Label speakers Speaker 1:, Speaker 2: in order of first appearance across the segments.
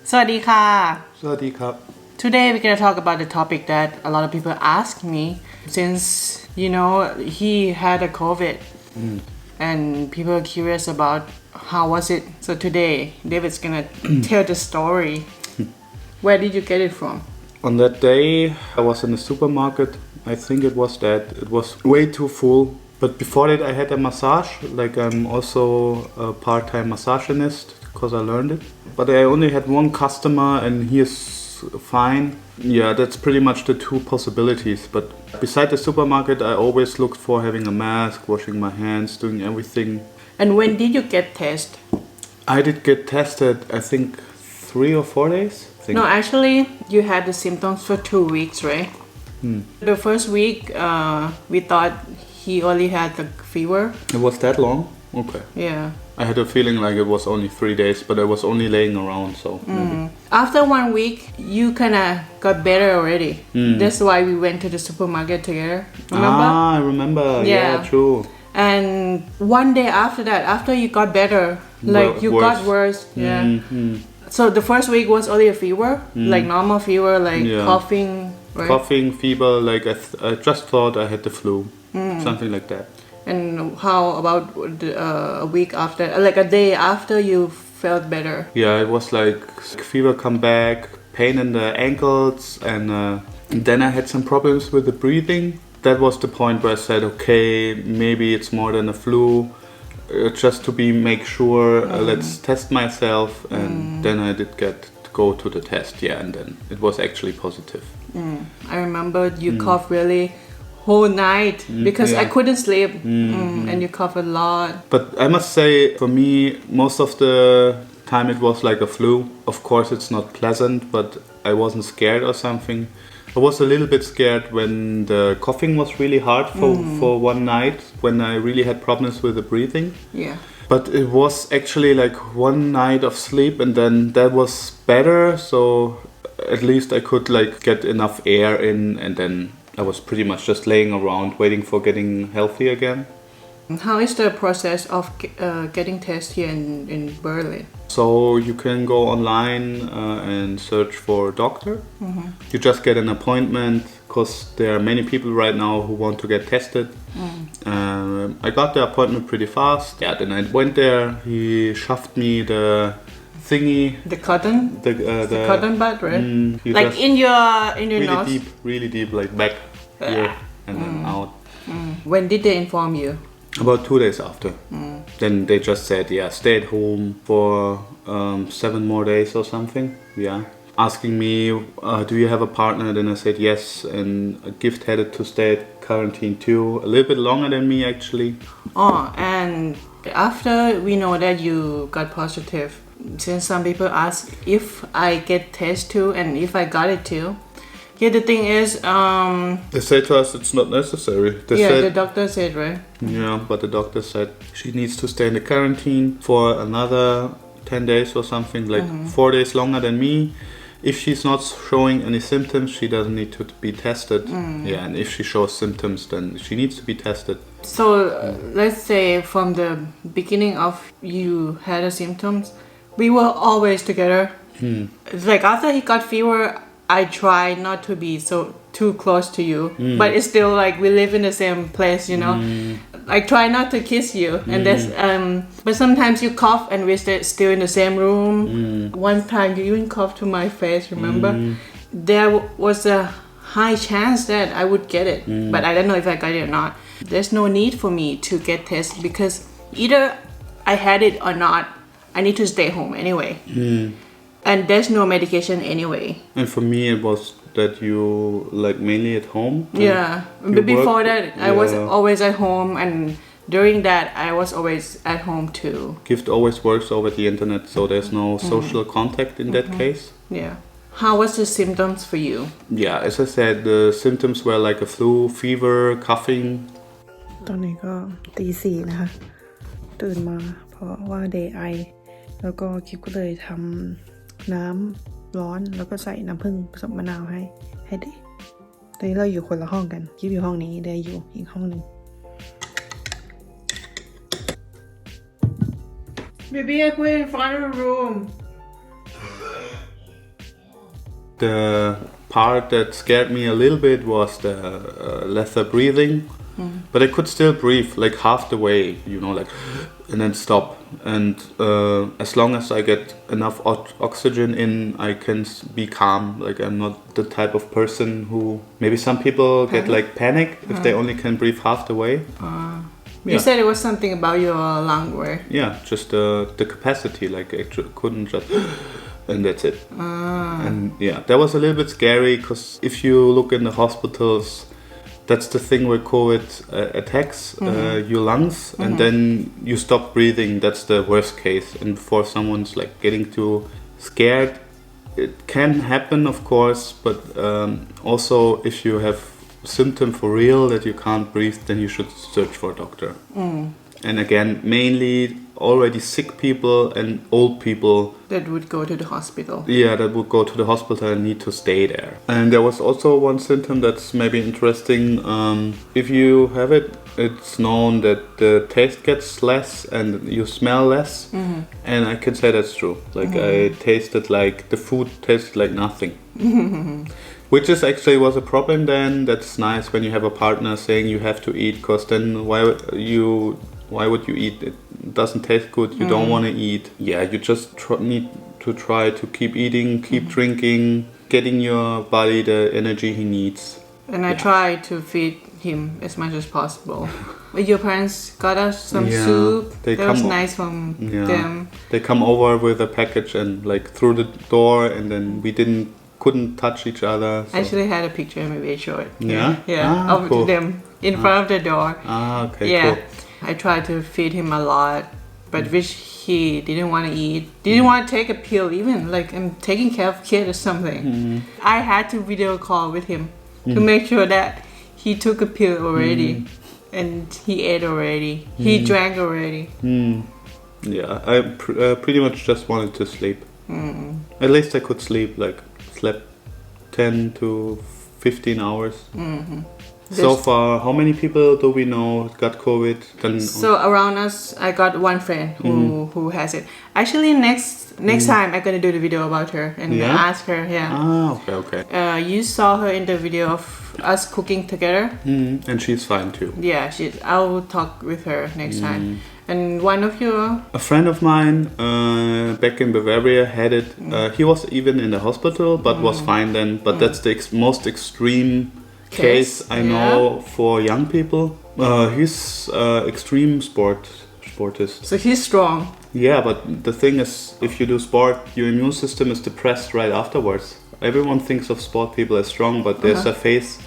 Speaker 1: สวัสดีค่ะ
Speaker 2: สวัสดีครับ
Speaker 1: Today we're gonna talk about the topic that a lot of people ask me since he had a COVID and people are curious about how was it. So today David's gonna tell the story. Where did you get it from?
Speaker 2: On that day, I was in the supermarket. I think it was that. It was way too full. But before that, I had a massage. Like I'm also a part-time massagist because I learned it. But I only had one customer and he is fine. Yeah, that's pretty much the two possibilities. But beside the supermarket, I always looked for having a mask, washing my hands, doing everything.
Speaker 1: And when did you get tested?
Speaker 2: I did get tested, I think 3 or 4 days.
Speaker 1: No, actually, you had the symptoms for 2 weeks, right? The first week, we thought he only had the fever.
Speaker 2: It was that long? Okay.
Speaker 1: Yeah.
Speaker 2: I had a feeling like it was only 3 days, but I was only laying around, so maybe.
Speaker 1: After 1 week, you kind of got better already. That's why we went to the supermarket together. Remember?
Speaker 2: I remember. Yeah, true.
Speaker 1: And one day after that, after you got better, like you got worse. Yeah. So the first week was only a fever, like normal fever, like coughing, right?
Speaker 2: Coughing, fever, like I just thought I had the flu, something like that.
Speaker 1: And how about a week after, like a day after you felt better?
Speaker 2: Yeah, it was like fever come back, pain in the ankles, and then I had some problems with the breathing. That was the point where I said, okay, maybe it's more than a flu. Just to make sure, let's test myself, and then I did go to the test, and then it was actually positive.
Speaker 1: I remember you coughed really whole night because I couldn't sleep, and you coughed a lot.
Speaker 2: But I must say, for me, most of the time it was like a flu. Of course, it's not pleasant, but I wasn't scared or something. I was a little bit scared when the coughing was really hard for one night, when I really had problems with the breathing.
Speaker 1: Yeah.
Speaker 2: But it was actually like one night of sleep, and then that was better, so at least I could like get enough air in, and then I was pretty much just laying around waiting for getting healthy again.
Speaker 1: How is the process of getting tested here in Berlin?
Speaker 2: So you can go online and search for a doctor. You just get an appointment because there are many people right now who want to get tested. I got the appointment pretty fast. Yeah, then I went there. He shoved me the thingy.
Speaker 1: The cotton? The cotton bud, right? Like in your
Speaker 2: really
Speaker 1: nose?
Speaker 2: Really deep, like back here and then out.
Speaker 1: When did they inform you?
Speaker 2: About 2 days after. Then they just said, stay at home for 7 more days or something. Yeah. Asking me, do you have a partner? Then I said yes, and a gift headed to stay at quarantine too. A little bit longer than me actually.
Speaker 1: Oh, and after we know that you got positive, since some people ask if I get tested too and if I got it too. Yeah, the thing is,
Speaker 2: they say to us it's not necessary. They said,
Speaker 1: the doctor said, right?
Speaker 2: Yeah, but the doctor said she needs to stay in the quarantine for another 10 days or something, like 4 days longer than me. If she's not showing any symptoms, she doesn't need to be tested. Yeah, and if she shows symptoms, then she needs to be tested.
Speaker 1: So let's say from the beginning of you had the symptoms, we were always together. Like after he got fever, I try not to be so too close to you, but it's still like we live in the same place, I try not to kiss you, and that's but sometimes you cough and we're still in the same room. One time you even coughed to my face, remember? There was a high chance that I would get it, but I don't know if I got it or not. There's no need for me to get tested because either I had it or not, I need to stay home anyway. And there's no medication anyway.
Speaker 2: And for me it was that you like mainly at home?
Speaker 1: Yeah, but before that I was always at home, and during that I was always at home too.
Speaker 2: Gift always works over the internet, so there's no social contact in that case.
Speaker 1: Yeah. How was the symptoms for you?
Speaker 2: Yeah, as I said, the symptoms were like a flu, fever, coughing.
Speaker 3: ตอนนี้ก็ตีสี่นะคะตื่นมาเพราะว่าเดย์ไอแล้วก็คิดก็เลยทำน้ำร้อนแล้วก็ใส่น้ำผึ้งผสมมะนาวให้เดย์ตอนนี้เราอยู่คนละห้องกันคิดอยู่ห้องนี้เดย์อยู่อีกห้องหนึ่ง
Speaker 1: Baby, I put it in front of the room.
Speaker 2: The part that scared me a little bit was the lesser breathing. But I could still breathe like half the way, like, and then stop. And as long as I get enough oxygen in, I can be calm. Like, I'm not the type of person who, maybe some people get like panic if they only can breathe half the way.
Speaker 1: You said it was something about your lung, right?
Speaker 2: Yeah, just the capacity, like I couldn't just... And that's it. And yeah, that was a little bit scary because if you look in the hospitals, that's the thing where COVID attacks your lungs and then you stop breathing. That's the worst case. And before someone's like getting too scared, it can happen, of course, but also if you have symptom for real that you can't breathe, then you should search for a doctor. And again, mainly already sick people and old people
Speaker 1: that would go to the hospital.
Speaker 2: Yeah, that would go to the hospital and need to stay there. And there was also one symptom that's maybe interesting. If you have it, it's known that the taste gets less and you smell less. And I can say that's true. Like I tasted like the food tasted like nothing. Which is actually was a problem then. That's nice when you have a partner saying you have to eat, because then why would you eat? It doesn't taste good. You don't want to eat. Yeah, you just need to try to keep eating, keep drinking, getting your body the energy he needs.
Speaker 1: And I try to feed him as much as possible. Your parents got us some soup. That was nice from them.
Speaker 2: They come over with a package and like through the door, and then we couldn't touch each other. So.
Speaker 1: I actually had a picture, maybe I show it.
Speaker 2: Yeah?
Speaker 1: Of
Speaker 2: Cool.
Speaker 1: them in front of the door.
Speaker 2: Okay, cool.
Speaker 1: I tried to feed him a lot, but which he didn't want to eat. Didn't want to take a pill even. Like I'm taking care of kid or something. I had to video call with him to make sure that he took a pill already and he ate already. He drank already.
Speaker 2: Yeah, I pretty much just wanted to sleep. At least I could sleep, like slept 10 to 15 hours. So far, how many people do we know got COVID?
Speaker 1: So around us, I got one friend who has it. Actually, next time I'm gonna do the video about her and ask her. Okay. You saw her in the video of us cooking together.
Speaker 2: And she's fine too.
Speaker 1: Yeah, I will talk with her next time. And one of you?
Speaker 2: A friend of mine back in Bavaria had it. He was even in the hospital, but was fine then. But that's the most extreme case I know for young people. He's extreme sportist.
Speaker 1: So he's strong.
Speaker 2: Yeah, but the thing is, if you do sport, your immune system is depressed right afterwards. Everyone thinks of sport people as strong, but there's a phase.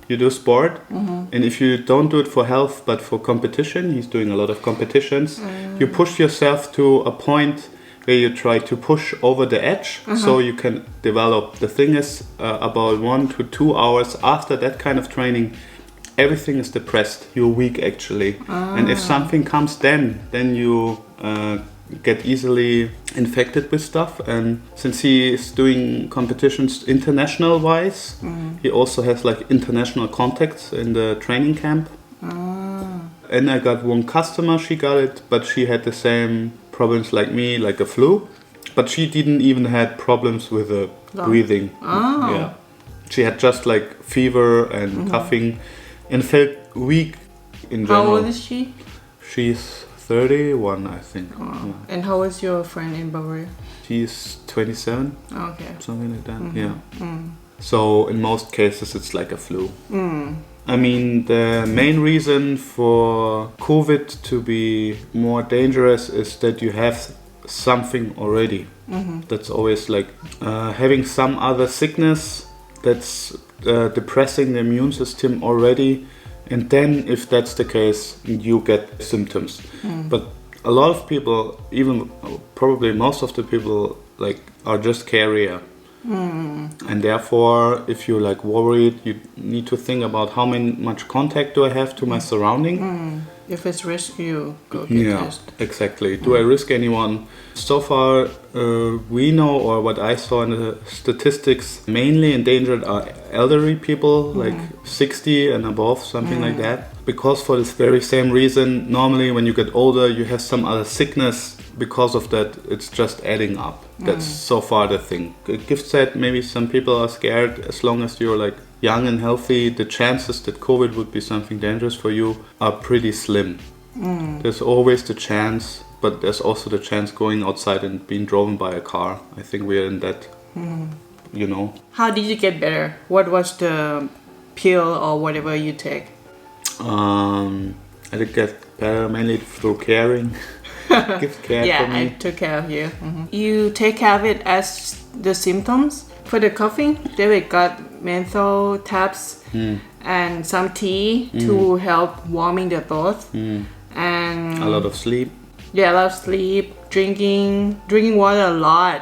Speaker 2: You do sport, and if you don't do it for health but for competition, he's doing a lot of competitions, you push yourself to a point where you try to push over the edge so you can develop. The thing is, about 1 to 2 hours after that kind of training, everything is depressed. You're weak actually. And if something comes then you get easily infected with stuff. And since he is doing competitions international wise, he also has like international contacts in the training camp. And I got one customer, she got it, but she had the same problems like me, like a flu, but she didn't even had problems with the breathing. Yeah, she had just like fever and coughing and felt weak in general.
Speaker 1: How old is she?
Speaker 2: She's 31, I think.
Speaker 1: And how is your friend in Bavaria?
Speaker 2: She's 27.
Speaker 1: Okay.
Speaker 2: Something like that. So in most cases it's like a flu. I mean, the main reason for COVID to be more dangerous is that you have something already. That's always like having some other sickness that's depressing the immune system already. And then if that's the case, you get symptoms. But a lot of people, even probably most of the people, like are just carrier. And therefore, if you're like worried, you need to think about how much contact do I have to my surrounding.
Speaker 1: If it's risk, you go get tested.
Speaker 2: Exactly. Do I risk anyone? So far, we know, or what I saw in the statistics, mainly endangered are elderly people, like 60 and above, something like that. Because for this very same reason, normally when you get older, you have some other sickness because of that, it's just adding up. That's so far the thing. Gift said maybe some people are scared. As long as you're like young and healthy, the chances that COVID would be something dangerous for you are pretty slim. There's always the chance, but there's also the chance going outside and being driven by a car. I think we're in that, you know.
Speaker 1: How did you get better? What was the pill or whatever you take?
Speaker 2: I did get better mainly through caring. Gift care
Speaker 1: Yeah,
Speaker 2: for me.
Speaker 1: I took care of you. You take care of it as the symptoms. For the coughing, David got menthol tabs and some tea to help warming the throat. And
Speaker 2: A lot of sleep.
Speaker 1: yeah, a lot of sleep, drinking water a lot.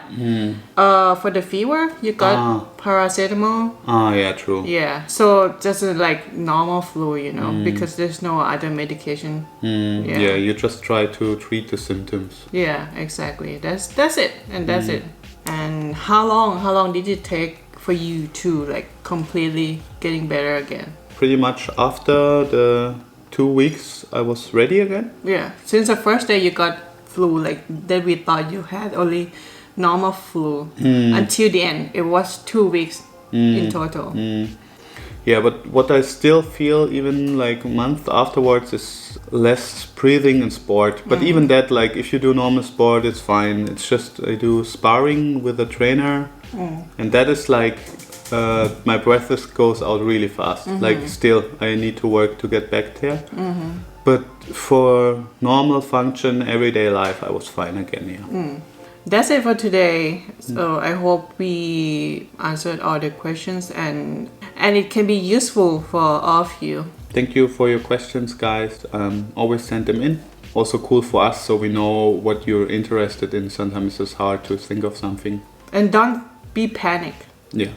Speaker 1: For the fever, you got paracetamol.
Speaker 2: Yeah, true.
Speaker 1: Yeah, so just like normal flu, you know, because there's no other medication.
Speaker 2: Yeah, you just try to treat the symptoms.
Speaker 1: Yeah, exactly. That's it, and that's it. And how long did it take for you to like completely getting better again?
Speaker 2: Pretty much after the 2 weeks, I was ready again.
Speaker 1: Yeah, since the first day you got flu, like that we thought you had only normal flu until the end. It was 2 weeks in total.
Speaker 2: Yeah, but what I still feel even like a month afterwards is less breathing in sport. But even that, like if you do normal sport, it's fine. It's just I do sparring with a trainer, and that is like my breath goes out really fast. Like still, I need to work to get back there. But for normal function, everyday life, I was fine again. Yeah.
Speaker 1: That's it for today. So I hope we answered all the questions and it can be useful for all of you.
Speaker 2: Thank you for your questions, guys. Always send them in. Also cool for us, so we know what you're interested in. Sometimes it's hard to think of something.
Speaker 1: And don't be panic.
Speaker 2: Yeah,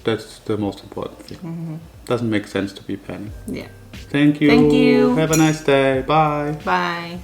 Speaker 2: that's the most important thing. Doesn't make sense to be panicked.
Speaker 1: Yeah.
Speaker 2: Thank you.
Speaker 1: Thank you.
Speaker 2: Have a nice day. Bye.
Speaker 1: Bye.